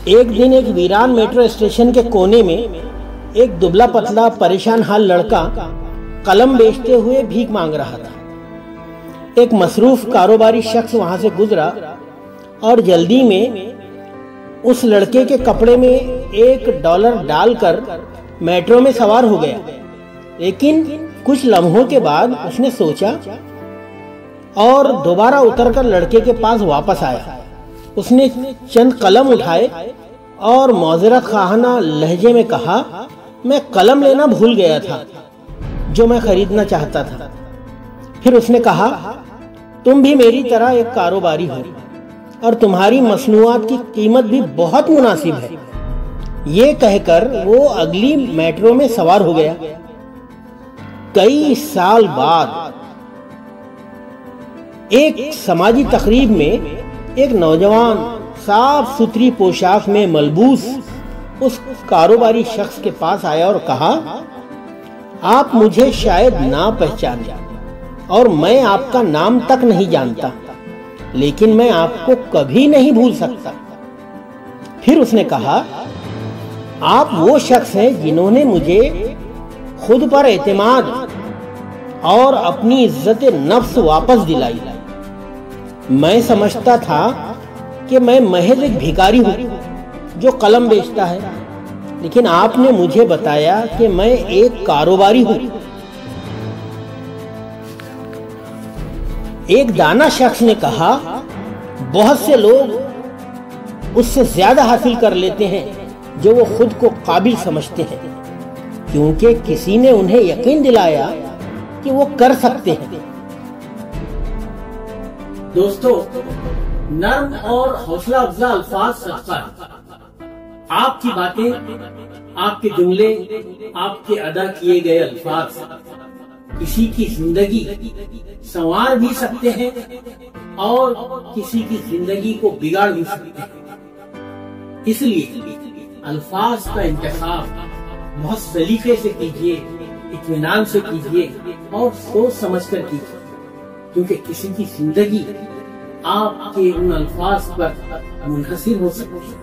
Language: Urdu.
ایک دن ایک ویران میٹرو اسٹیشن کے کونے میں ایک دبلا پتلا پریشان حال لڑکا قلم بیچتے ہوئے بھیک مانگ رہا تھا۔ ایک مصروف کاروباری شخص وہاں سے گزرا اور جلدی میں اس لڑکے کے کپڑے میں $1 ڈال کر میٹرو میں سوار ہو گیا، لیکن کچھ لمحوں کے بعد اس نے سوچا اور دوبارہ اتر کر لڑکے کے پاس واپس آیا۔ اس نے چند قلم اٹھائے اور معذرت خواہانہ لہجے میں کہا، میں قلم لینا بھول گیا تھا جو میں خریدنا چاہتا تھا۔ پھر اس نے کہا، تم بھی میری طرح ایک کاروباری ہو اور تمہاری مصنوعات کی قیمت بھی بہت مناسب ہے۔ یہ کہہ کر وہ اگلی میٹرو میں سوار ہو گیا۔ کئی سال بعد ایک سماجی تقریب میں ایک نوجوان صاف ستھری پوشاک میں ملبوس اس کاروباری شخص کے پاس آیا اور کہا، آپ مجھے شاید نہ پہچانیں اور میں آپ کا نام تک نہیں جانتا، لیکن میں آپ کو کبھی نہیں بھول سکتا۔ پھر اس نے کہا، آپ وہ شخص ہیں جنہوں نے مجھے خود پر اعتماد اور اپنی عزت نفس واپس دلائی۔ میں سمجھتا تھا کہ میں محض ایک بھکاری ہوں جو قلم بیچتا ہے، لیکن آپ نے مجھے بتایا کہ میں ایک کاروباری ہوں۔ ایک دانا شخص نے کہا، بہت سے لوگ اس سے زیادہ حاصل کر لیتے ہیں جو وہ خود کو قابل سمجھتے ہیں، کیونکہ کسی نے انہیں یقین دلایا کہ وہ کر سکتے ہیں۔ دوستو، نرم اور حوصلہ افزا الفاظ صدقہ ہے۔ آپ کی باتیں، آپ کے جملے، آپ کے ادا کیے گئے الفاظ کسی کی زندگی سنوار بھی سکتے ہیں اور کسی کی زندگی کو بگاڑ بھی سکتے ہیں۔ اس لیے الفاظ کا انتخاب بہت سلیقے سے کیجیے، اطمینان سے کیجیے اور سوچ سمجھ کر کیجیے، کیونکہ کسی کی زندگی آپ کے ان الفاظ پر منحصر ہو سکتی ہے۔